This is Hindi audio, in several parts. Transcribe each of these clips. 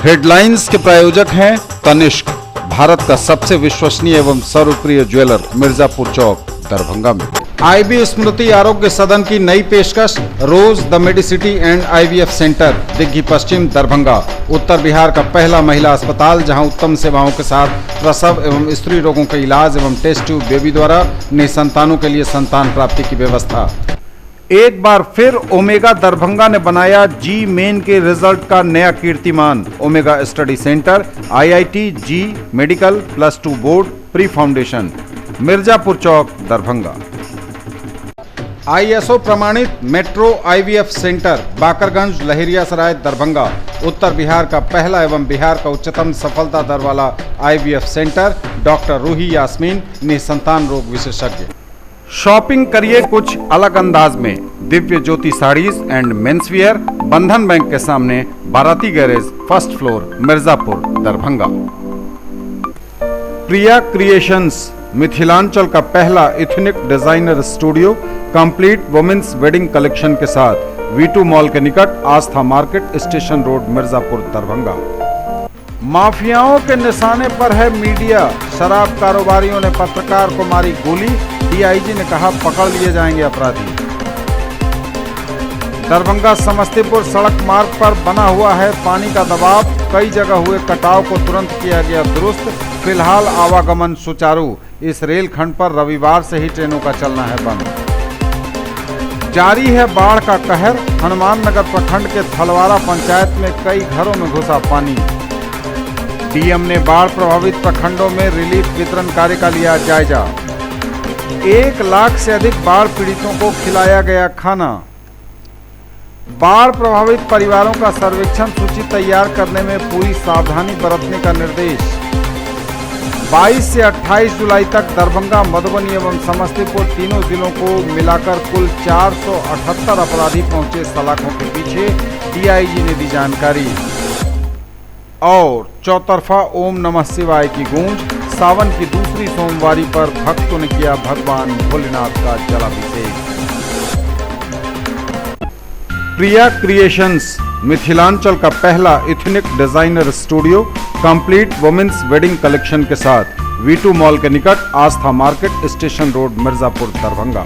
हेडलाइंस के प्रायोजक हैं तनिष्क, भारत का सबसे विश्वसनीय एवं सर्वप्रिय ज्वेलर, मिर्जापुर चौक, दरभंगा में। आईबी स्मृति आरोग्य सदन की नई पेशकश, Rose the Medicity and IVF centre, Digghi Paschim, Darbhanga. उत्तर बिहार का पहला महिला अस्पताल जहां उत्तम सेवाओं के साथ प्रसव एवं स्त्री रोगों के इलाज एवं टेस्ट ट्यूब बेबी द्वारा निसंतानों के लिए संतान प्राप्ति की व्यवस्था। एक बार फिर ओमेगा दरभंगा ने बनाया जी मेन के रिजल्ट का नया कीर्तिमान। Omega study centre, IIT, JEE medical, +2 board, pre foundation, Mirzapur Chowk, Darbhanga. ISO प्रमाणित Metro IVF centre, Bakarganj, Laheriasarai, Darbhanga. उत्तर बिहार का पहला एवं बिहार का उच्चतम सफलता दर वाला IVF centre. Doctor Ruhi Yasmin, निसंतान रोग विशेषज्ञ। शॉपिंग करिए कुछ अलग अंदाज में। दिव्य ज्योति साड़ीज एंड मेंसवियर, बंधन बैंक के सामने, Barati garage, 1st floor, Mirzapur, Darbhanga. Priya creations, Mithilanchal का पहला ethnic designer studio, complete women's wedding collection के साथ, V2 मॉल के निकट, Astha market, station road, Mirzapur, Darbhanga. माफियाओं के निशाने पर है मीडिया। शराब कारोबारियों ने पत्रकार को मारी गोली, डीआईजी ने कहा पकड़ लिए जाएंगे अपराधी। दरभंगा समस्तीपुर सड़क मार्ग पर बना हुआ है पानी का दबाव, कई जगह हुए कटाव को तुरंत किया गया दुरुस्त। फिलहाल आवागमन सुचारू। इस रेलखंड पर रविवार से ही ट्रेनों का चलना है बंद। जारी है बाढ़ का कहर। हनुमान नगर प्रखंड के थलवारा पंचायत में कई घरों में घुसा पानी। डीएम ने बाढ़ प्रभावित प्रखंडों में रिलीफ वितरण कार्य का लिया जायजा। 1 लाख से अधिक बाढ़ पीड़ितों को खिलाया गया खाना। बाढ़ प्रभावित परिवारों का सर्वेक्षण सूची तैयार करने में पूरी सावधानी बरतने का निर्देश। 22 से 28 जुलाई तक दरभंगा, मधुबनी एवं समस्तीपुर तीनों जिलों को मिलाकर कुल 478 अपराधी पहुंचे सलाखों के पीछे, डीआईजी ने दी जानकारी। और चौतरफा ओम नमः शिवाय की गूंज। सावन की दूसरी सोमवारी पर भक्तों ने किया भगवान भोलेनाथ का जलाभिषेक। प्रिया क्रिएशंस, मिथिलांचल का पहला ethnic designer studio, complete women's wedding collection के साथ, V2 मॉल के निकट, Astha market, station road, Mirzapur, Darbhanga.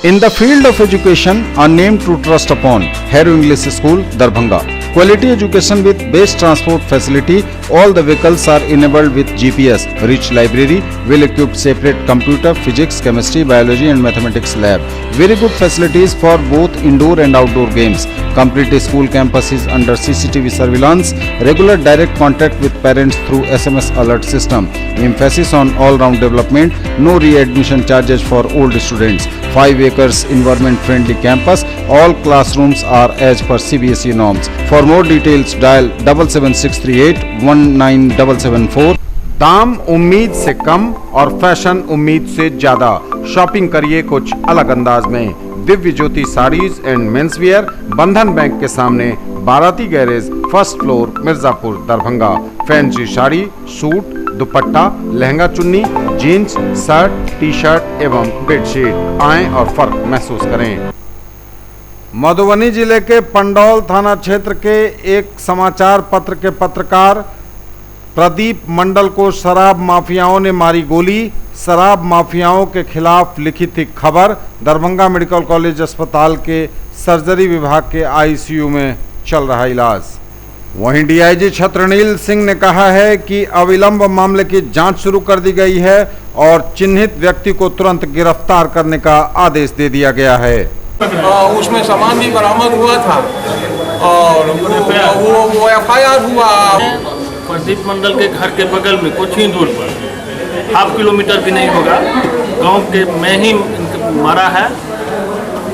In the field of education, a name to trust upon, Hero English School, Darbhanga. Quality education with best transport facility. All the vehicles are enabled with GPS. Rich library, well-equipped separate computer, physics, chemistry, biology and mathematics lab. Very good facilities for both indoor and outdoor games. Complete school campus is under CCTV surveillance. Regular direct contact with parents through SMS alert system. Emphasis on all-round development. No re-admission charges for old students. 5 acres environment-friendly campus. All classrooms are as per CBSE norms. For more details, dial 77638 19774। दाम उम्मीद से कम और फैशन उम्मीद से ज्यादा। शॉपिंग करिए कुछ अलग अंदाज में। दिव्य ज्योति साड़ीज एंड मेंसवियर, बंधन बैंक के सामने, Barati garage, 1st floor, Mirzapur, Darbhanga. Fancy sari, suit, दुपट्टा, लहंगा चुन्नी, जीन्स, शर्ट, टी-शर्ट एवं बेडशीट। आएं और फर्क महसूस करें। मधुबनी जिले के पंडौल थाना क्षेत्र के एक समाचार पत्र के पत्रकार प्रदीप मंडल को शराब माफियाओं ने मारी गोली। शराब माफियाओं के खिलाफ लिखी थी खबर। दरभंगा मेडिकल कॉलेज अस्पताल के सर्जरी विभाग के आईसीयू में चल रहा इलाज। वहीं डीआईजी छत्रनील सिंह ने कहा है कि अविलंब मामले की जांच शुरू कर दी गई है और चिन्हित व्यक्ति को तुरंत गिरफ्तार करने का आदेश दे दिया गया है। उसमें सामान भी बरामद हुआ था और वो FIR हुआ। प्रदीप मंडल के घर के बगल में कुछ ही दूर पर, ½ किलोमीटर भी नहीं होगा, गांव के में ही मारा है।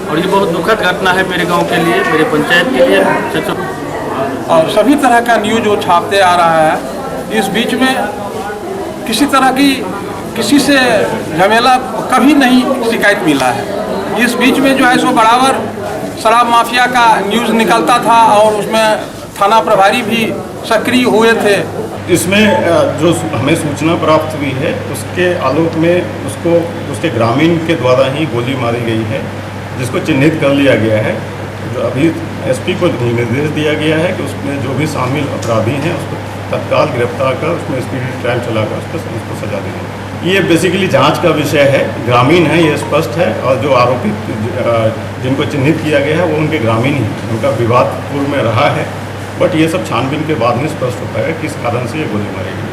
और ये बहुत दुखद घटना है मेरे गांव के लिए, मेरे पंचायत के लिए। और सभी तरह का न्यूज वो छापते आ रहा है। इस बीच में किसी तरह की किसी से झमेला कभी नहीं शिकायत मिला है। इस बीच में जो है सो बराबर शराब माफिया का न्यूज़ निकलता था और उसमें थाना प्रभारी भी सक्रिय हुए थे। इसमें जो हमें सूचना प्राप्त हुई है उसके आलोक में उसको उसके ग्रामीण के द्वारा ही गोली मारी गई है, जिसको चिन्हित कर लिया गया है। जो अभी एसपी को निर्देश दिया गया है कि उसमें जो भी शामिल अपराधी हैं उसको तत्काल गिरफ्तार कर उसमें स्पीडी ट्रायल चलाकर उसको सजा देंगे। ये बेसिकली जांच का विषय है, ग्रामीण है ये स्पष्ट है, और जो आरोपित जिनको चिन्हित किया गया है वो उनके ग्रामीण ही, उनका विवादपूर्ण में रहा है, बट ये सब छानबीन के बाद में स्पष्ट होता है किस कारण से ये गोली मारी गई।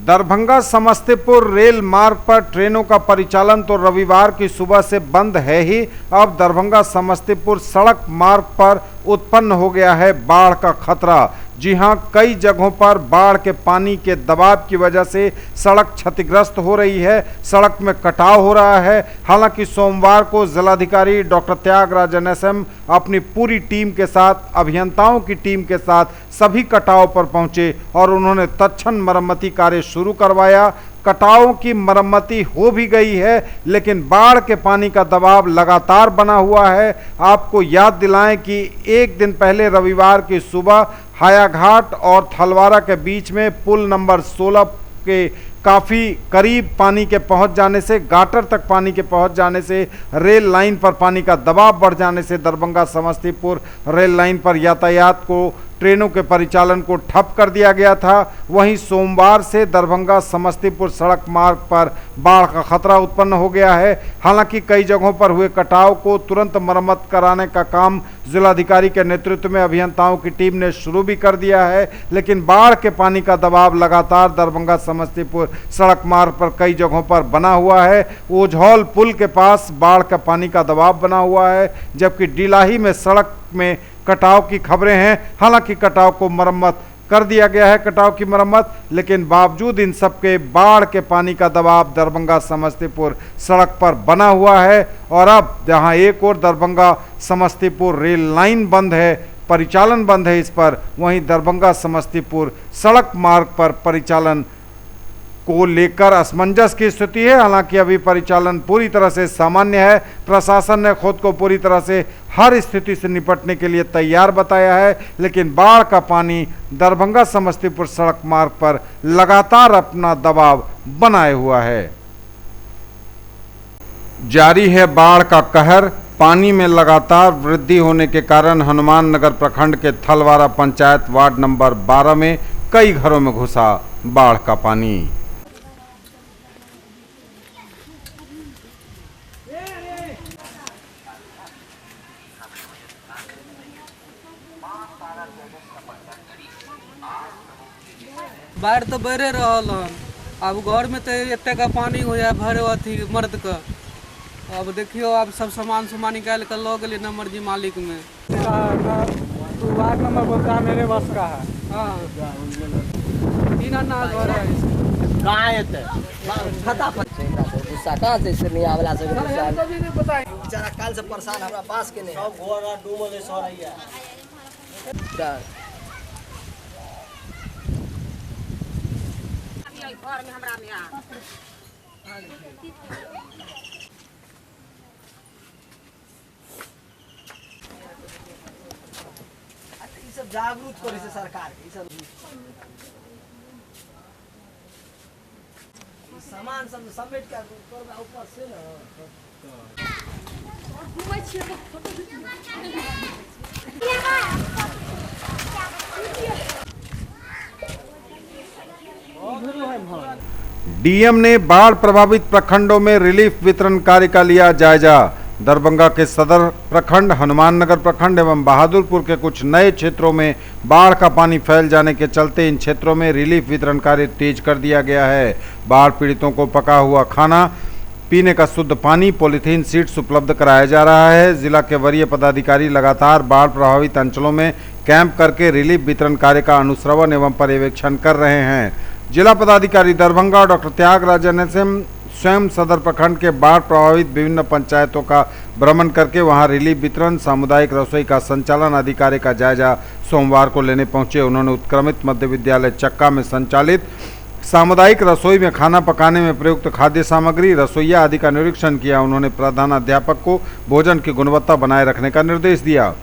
दरभंगा समस्तीपुर रेल मार्ग पर ट्रेनों का परिचालन तो रविवार की सुबह से बंद है ही, अब दरभंगा समस्तीपुर सड़क मार्ग पर उत्पन्न हो गया है बाढ़ का खतरा। जी हां, कई जगहों पर बाढ़ के पानी के दबाव की वजह से सड़क क्षतिग्रस्त हो रही है, सड़क में कटाव हो रहा है। हालांकि सोमवार को जिलाधिकारी डॉक्टर त्यागराज NSM अपनी पूरी टीम के साथ, अभियंताओं की टीम के साथ सभी कटाव पर पहुंचे और उन्होंने तत्क्षण मरम्मती कार्य शुरू करवाया। कटावों की मरम्मती हो भी गई है, लेकिन बाढ़ के पानी का दबाव लगातार बना हुआ है। आपको याद दिलाएं कि एक दिन पहले रविवार की सुबह हायाघाट और थलवारा के बीच में पुल नंबर 16 के काफ़ी करीब पानी के पहुंच जाने से, गाटर तक पानी के पहुंच जाने से, रेल लाइन पर पानी का दबाव बढ़ जाने से दरभंगा समस्तीपुर रेल लाइन पर यातायात को, ट्रेनों के परिचालन को ठप कर दिया गया था। वहीं सोमवार से दरभंगा समस्तीपुर सड़क मार्ग पर बाढ़ का खतरा उत्पन्न हो गया है। हालांकि कई जगहों पर हुए कटाव को तुरंत मरम्मत कराने का काम जिलाधिकारी के नेतृत्व में अभियंताओं की टीम ने शुरू भी कर दिया है, लेकिन बाढ़ के पानी का दबाव लगातार दरभंगा समस्तीपुर सड़क मार्ग पर कई जगहों पर बना हुआ है। ओझौल पुल के पास बाढ़ का पानी का दबाव बना हुआ है, जबकि डिलाही में सड़क में कटाव की खबरें हैं। हालांकि कटाव को मरम्मत कर दिया गया है, कटाव की मरम्मत, लेकिन बावजूद इन सब के बाढ़ के पानी का दबाव दरभंगा समस्तीपुर सड़क पर बना हुआ है। और अब जहां एक और दरभंगा समस्तीपुर रेल लाइन बंद है, परिचालन बंद है इस पर, वहीं दरभंगा समस्तीपुर सड़क मार्ग पर परिचालन को लेकर असमंजस की स्थिति है। हालांकि अभी परिचालन पूरी तरह से सामान्य है। प्रशासन ने खुद को पूरी तरह से हर स्थिति से निपटने के लिए तैयार बताया है, लेकिन बाढ़ का पानी दरभंगा समस्तीपुर सड़क मार्ग पर लगातार अपना दबाव बनाए हुआ है। जारी है बाढ़ का कहर। पानी में लगातार वृद्धि होने के कारण हनुमान नगर प्रखंड के थलवारा पंचायत वार्ड नंबर 12 में कई घरों में घुसा बाढ़ का पानी। बाढ़ तो बढ़े रहल हन, अब घर में तो एते का पानी हो जाए भरे अथी मर्द का। अब देखियो, अब सब सामान निकाल कर लो गए न मर्जी मालिक में। वार्ड नंबर बोलता है मेरे बस का है। हाँ, तीन ना घर है। कहाँ है गुस्सा कहाँ से इससे नहीं आवला से बेचारा काल से परेशान हमरा पास के नहीं सब घर डूबल सो रही है। घर में हमरा में ई सब जागरूक करे से सरकार ई सब सामान सब समेट के ऊपर से ना घूमै छियै तो फोटो डीएम ने बाढ़ प्रभावित प्रखंडों में रिलीफ वितरण कार्य का लिया जायजा। दरभंगा के सदर प्रखंड, हनुमान नगर प्रखंड एवं बहादुरपुर के कुछ नए क्षेत्रों में बाढ़ का पानी फैल जाने के चलते इन क्षेत्रों में रिलीफ वितरण कार्य तेज कर दिया गया है। बाढ़ पीड़ितों को पका हुआ खाना, पीने का शुद्ध पानी, पॉलीथीन सीट्स उपलब्ध कराया जा रहा है। जिला के वरीय पदाधिकारी लगातार बाढ़ प्रभावित अंचलों में कैंप करके रिलीफ वितरण कार्य का अनुश्रवण एवं पर्यवेक्षण कर रहे हैं। जिला पदाधिकारी दरभंगा डॉक्टर त्यागराज NSM स्वयं सदर प्रखंड के बाढ़ प्रभावित विभिन्न पंचायतों का भ्रमण करके वहां रिलीफ वितरण, सामुदायिक रसोई का संचालन आदि कार्य का जायजा सोमवार को लेने पहुंचे। उन्होंने उत्क्रमित मध्य विद्यालय चक्का में संचालित सामुदायिक रसोई में खाना पकाने में प्रयुक्त खाद्य सामग्री, रसोइया आदि का निरीक्षण किया। उन्होंने प्रधानाध्यापक को भोजन की गुणवत्ता बनाए रखने का निर्देश दिया।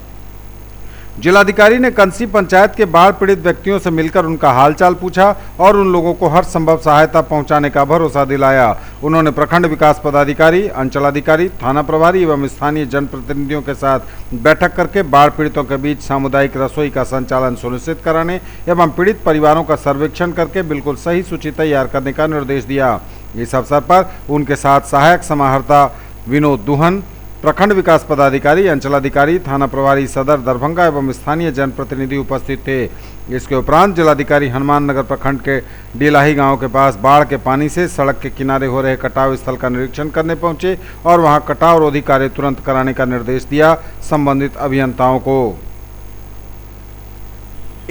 जिलाधिकारी ने कंसी पंचायत के बाढ़ पीड़ित व्यक्तियों से मिलकर उनका हालचाल पूछा और उन लोगों को हर संभव सहायता पहुंचाने का भरोसा दिलाया। उन्होंने प्रखंड विकास पदाधिकारी, अंचलाधिकारी, थाना प्रभारी एवं स्थानीय जनप्रतिनिधियों के साथ बैठक करके बाढ़ पीड़ितों के बीच सामुदायिक रसोई का संचालन सुनिश्चित कराने एवं पीड़ित परिवारों का सर्वेक्षण करके बिल्कुल सही सूची तैयार करने का निर्देश दिया। इस अवसर पर उनके साथ सहायक समाहर्ता विनोद दुहन, प्रखंड विकास पदाधिकारी, अंचलाधिकारी, थाना प्रभारी सदर दरभंगा एवं स्थानीय जनप्रतिनिधि उपस्थित थे। इसके उपरांत जिलाधिकारी हनुमान नगर प्रखंड के डीलाही गांव के पास बाढ़ के पानी से सड़क के किनारे हो रहे कटाव स्थल का निरीक्षण करने पहुंचे और वहां कटाव रोधी कार्य तुरंत कराने का निर्देश दिया संबंधित अभियंताओं को।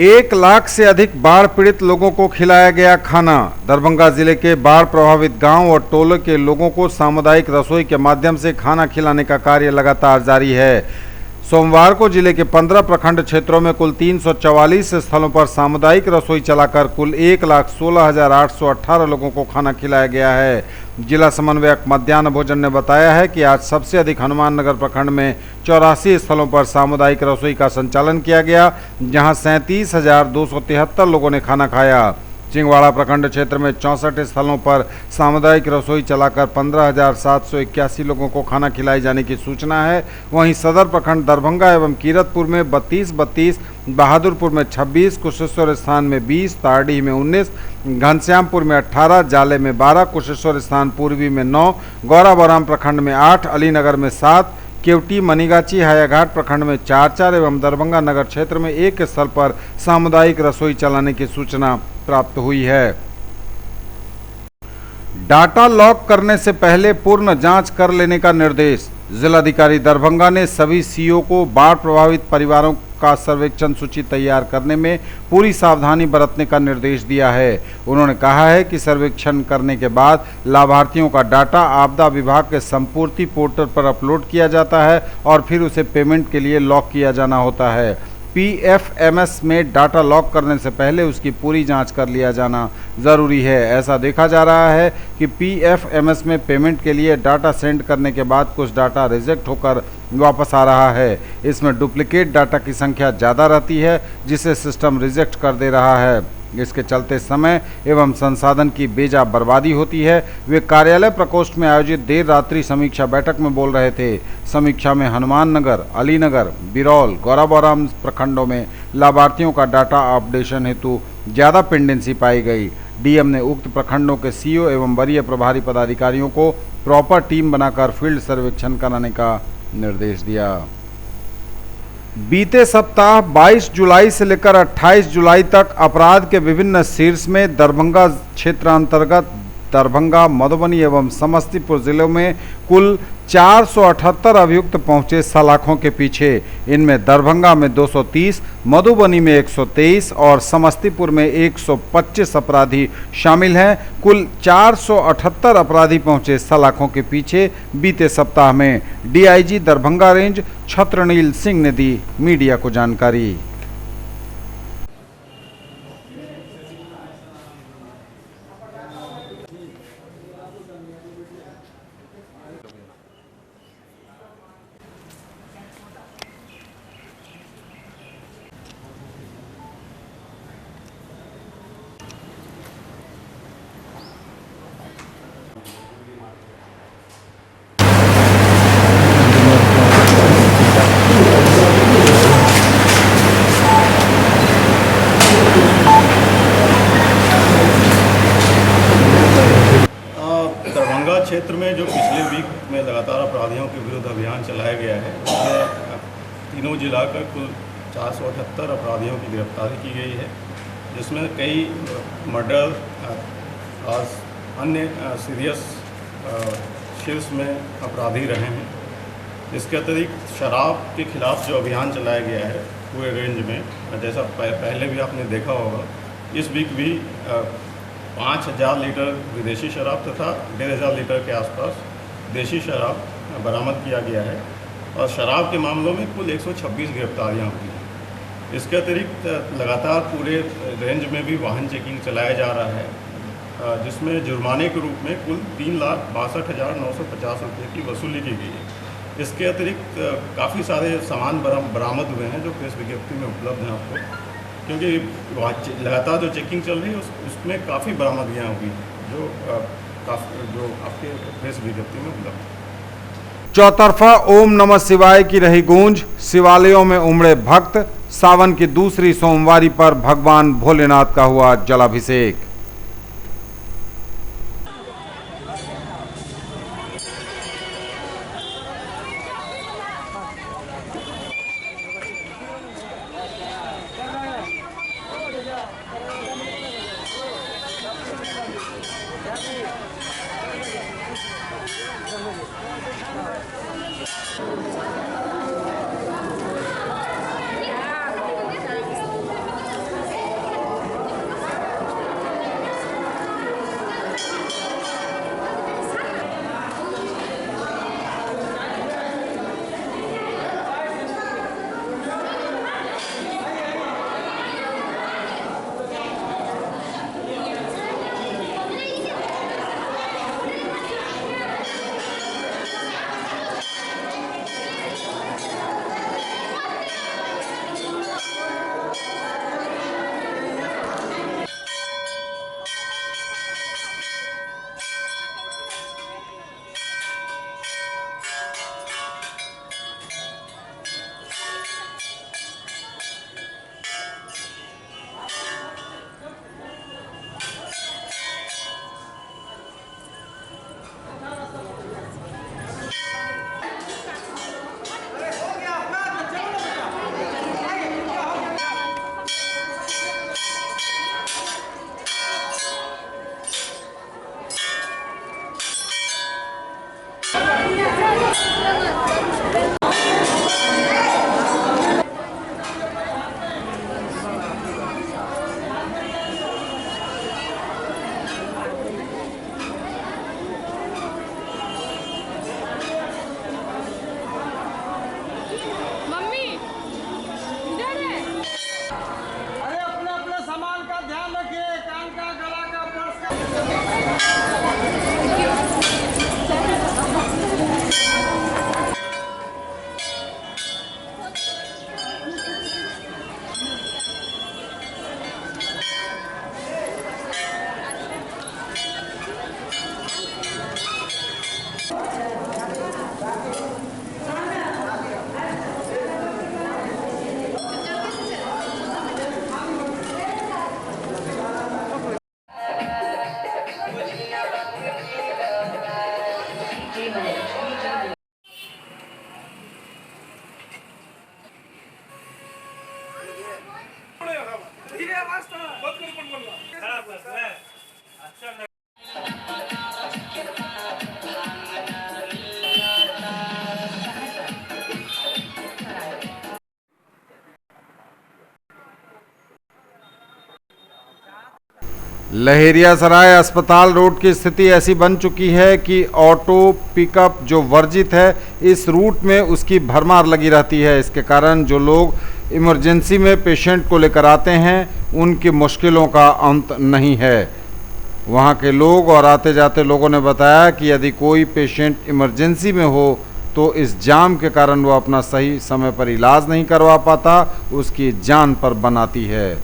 1 लाख से अधिक बाढ़ पीड़ित लोगों को खिलाया गया खाना। दरभंगा जिले के बाढ़ प्रभावित गांव और टोले के लोगों को सामुदायिक रसोई के माध्यम से खाना खिलाने का कार्य लगातार जारी है। सोमवार को जिले के 15 प्रखंड क्षेत्रों में कुल 344 स्थलों पर सामुदायिक रसोई चलाकर कुल 1,16,818 लोगों को खाना खिलाया गया है। जिला समन्वयक मध्याह्न भोजन ने बताया है कि आज सबसे अधिक हनुमान नगर प्रखंड में 84 स्थलों पर सामुदायिक रसोई का संचालन किया गया, जहां 37,273 लोगों ने खाना खाया। चिंगवाड़ा प्रखंड क्षेत्र में 64 स्थलों पर सामुदायिक रसोई चलाकर 15,781 लोगों को खाना खिलाए जाने की सूचना है। वहीं सदर प्रखंड दरभंगा एवं कीरतपुर में 32, बहादुरपुर में 26, कुशेश्वर स्थान में 20, तारडीह में 19, घनश्यामपुर में 18, जाले में 12, कुशेश्वर स्थान पूर्वी में 9, गौराबौराम प्रखंड में 8, अलीनगर में 7, केवटी, मनीगाची, हायाघाट प्रखंड में 4 एवं दरभंगा नगर क्षेत्र में 1 स्थल पर सामुदायिक रसोई चलाने की सूचना प्राप्त हुई है। डाटा लॉक करने से पहले पूर्ण जांच कर लेने का निर्देश। जिलाधिकारी दरभंगा ने सभी सीओ को बाढ़ प्रभावित परिवारों का सर्वेक्षण सूची तैयार करने में पूरी सावधानी बरतने का निर्देश दिया है। उन्होंने कहा है कि सर्वेक्षण करने के बाद लाभार्थियों का डाटा आपदा विभाग के संपूर्ति पोर्टल पर अपलोड किया जाता है और फिर उसे पेमेंट के लिए लॉक किया जाना होता है। PFMS में डाटा लॉक करने से पहले उसकी पूरी जांच कर लिया जाना ज़रूरी है। ऐसा देखा जा रहा है कि PFMS में पेमेंट के लिए डाटा सेंड करने के बाद कुछ डाटा रिजेक्ट होकर वापस आ रहा है। इसमें डुप्लीकेट डाटा की संख्या ज़्यादा रहती है, जिसे सिस्टम रिजेक्ट कर दे रहा है। इसके चलते समय एवं संसाधन की बेजा बर्बादी होती है। वे कार्यालय प्रकोष्ठ में आयोजित देर रात्रि समीक्षा बैठक में बोल रहे थे। समीक्षा में हनुमान नगर, अलीनगर, बिरौल, गौराबौराम प्रखंडों में लाभार्थियों का डाटा अपडेशन हेतु ज़्यादा पेंडेंसी पाई गई। डीएम ने उक्त प्रखंडों के सीईओ एवं वरीय प्रभारी पदाधिकारियों को प्रॉपर टीम बनाकर फील्ड सर्वेक्षण कराने का निर्देश दिया। बीते सप्ताह 22 जुलाई से लेकर 28 जुलाई तक अपराध के विभिन्न शीर्ष में दरभंगा क्षेत्र अंतर्गत दरभंगा, मधुबनी एवं समस्तीपुर जिलों में कुल 478 अभियुक्त पहुंचे सलाखों के पीछे। इनमें दरभंगा में 230, मधुबनी में 123 और समस्तीपुर में 125 अपराधी शामिल हैं। कुल 478 अपराधी पहुंचे सलाखों के पीछे बीते सप्ताह में। डीआईजी दरभंगा रेंज छत्रनील सिंह ने दी मीडिया को जानकारी। क्षेत्र में जो पिछले वीक में लगातार अपराधियों के विरुद्ध अभियान चलाया गया है, उसमें तीनों जिला का कुल 478 अपराधियों की गिरफ्तारी की गई है, जिसमें कई मर्डर और अन्य सीरियस शीर्ष में अपराधी रहे हैं। इसके अतिरिक्त शराब के खिलाफ जो अभियान चलाया गया है पूरे रेंज में, जैसा पहले भी आपने देखा होगा, इस वीक भी 5,000 लीटर विदेशी शराब तथा 1,500 लीटर के आसपास देशी शराब बरामद किया गया है और शराब के मामलों में कुल 126 गिरफ्तारियां हुई हैं। इसके अतिरिक्त लगातार पूरे रेंज में भी वाहन चेकिंग चलाया जा रहा है, जिसमें जुर्माने के रूप में कुल 3,62,950 रुपये की वसूली की गई है। इसके अतिरिक्त काफ़ी सारे सामान बरामद हुए हैं जो प्रेस विज्ञप्ति में उपलब्ध हैं आपको, क्योंकि लगातार जो चेकिंग चल रही है उसमें काफ़ी बरामदगियाँ हुई जो आपके प्रेस विज्ञप्ति में उपलब्ध है। चौतरफा ओम नमः शिवाय की रही गूंज, शिवालयों में उमड़े भक्त, सावन की दूसरी सोमवारी पर भगवान भोलेनाथ का हुआ जलाभिषेक। लहेरियासराय अस्पताल रोड की स्थिति ऐसी बन चुकी है कि ऑटो पिकअप जो वर्जित है, इस रूट में उसकी भरमार लगी रहती है। इसके कारण जो लोग इमरजेंसी में पेशेंट को लेकर आते हैं, उनकी मुश्किलों का अंत नहीं है। वहां के लोग और आते जाते लोगों ने बताया कि यदि कोई पेशेंट इमरजेंसी में हो तो इस जाम के कारण वो अपना सही समय पर इलाज नहीं करवा पाता, उसकी जान पर बनाती है।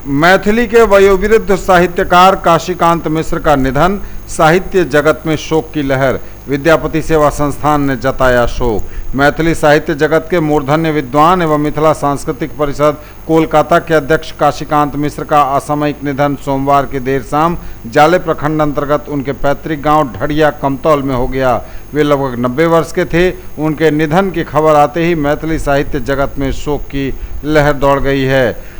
मैथिली के वयोवृद्ध साहित्यकार काशीकांत मिश्र का निधन, साहित्य जगत में शोक की लहर, विद्यापति सेवा संस्थान ने जताया शोक। मैथिली साहित्य जगत के मूर्धन्य विद्वान एवं मिथिला सांस्कृतिक परिषद कोलकाता के अध्यक्ष काशीकांत मिश्र का असामयिक निधन सोमवार की देर शाम जाले प्रखंड अंतर्गत उनके पैतृक गांव ढड़िया कमतौल में हो गया। वे लगभग 90 वर्ष के थे। उनके निधन की खबर आते ही मैथिली साहित्य जगत में शोक की लहर दौड़ गई है।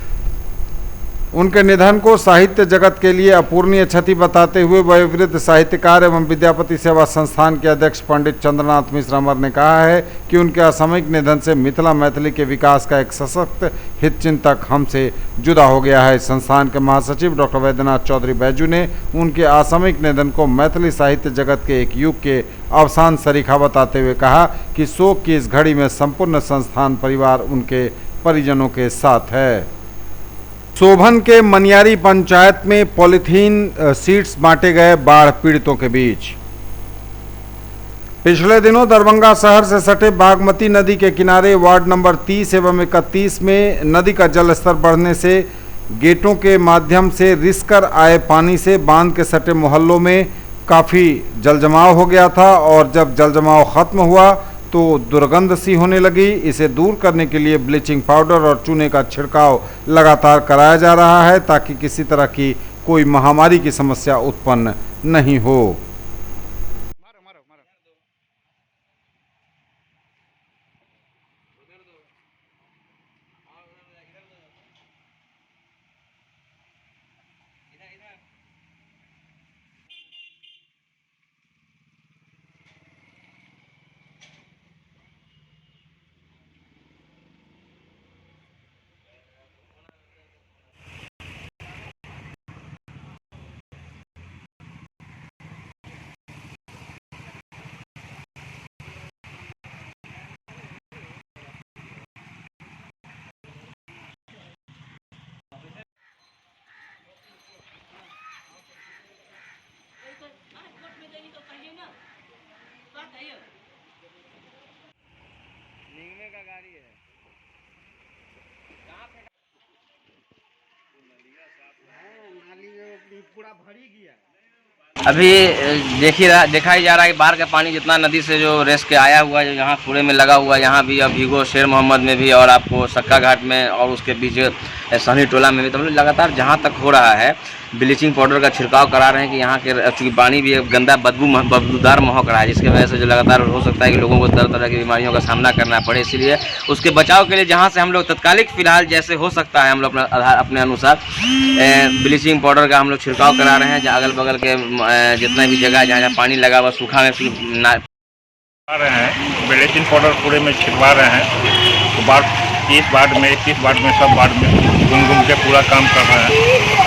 उनके निधन को साहित्य जगत के लिए अपूर्णीय क्षति बताते हुए वयोवृद्ध साहित्यकार एवं विद्यापति सेवा संस्थान के अध्यक्ष पंडित चंद्रनाथ मिश्र अमर ने कहा है कि उनके असामयिक निधन से मिथिला मैथिली के विकास का एक सशक्त हितचिंतक हमसे जुदा हो गया है। संस्थान के महासचिव डॉक्टर वैद्यनाथ चौधरी बैजू ने उनके असामयिक निधन को मैथिली साहित्य जगत के एक युग के अवसान सरीखा बताते हुए कहा कि शोक की इस घड़ी में संपूर्ण संस्थान परिवार उनके परिजनों के साथ है। सोभन के मनियारी पंचायत में पॉलीथीन सीड्स बांटे गए बाढ़ पीड़ितों के बीच। पिछले दिनों दरभंगा शहर से सटे बागमती नदी के किनारे वार्ड नंबर 30 एवं 31 में नदी का जलस्तर बढ़ने से गेटों के माध्यम से रिसकर आए पानी से बांध के सटे मोहल्लों में काफ़ी जलजमाव हो गया था और जब जलजमाव खत्म हुआ तो दुर्गंध सी होने लगी। इसे दूर करने के लिए ब्लीचिंग पाउडर और चूने का छिड़काव लगातार कराया जा रहा है ताकि किसी तरह की कोई महामारी की समस्या उत्पन्न नहीं हो। अभी देखा ही जा रहा है कि बाहर का पानी जितना नदी से जो रेस के आया हुआ है, जो यहाँ कूड़े में लगा हुआ है, यहाँ भी अब भीगो शेर मोहम्मद में भी और आपको सक्का घाट में और उसके बीच सहनी टोला में भी, तो लगातार जहाँ तक हो रहा है ब्लीचिंग पाउडर का छिड़काव करा रहे हैं कि यहाँ के चूँकि पानी भी गंदा बदबूदार महक रहा है, जिसकी वजह से जो लगातार हो सकता है कि लोगों को तरह तरह की बीमारियों का सामना करना पड़े। इसीलिए उसके बचाव के लिए जहाँ से हम लोग तत्कालिक फिलहाल जैसे हो सकता है हम लोग अपने अनुसार ब्लीचिंग पाउडर का हम लोग छिड़काव करा रहे हैं। जहाँ अगल बगल के जितना भी जगह जहाँ पानी लगा हुआ सूखा में रहे हैं ब्लीचिंग पाउडर पूरे में छिड़वा रहे हैं। तो 30 वार्ड में 31 वार्ड में सब वार्ड में घूम के पूरा काम कर रहे हैं।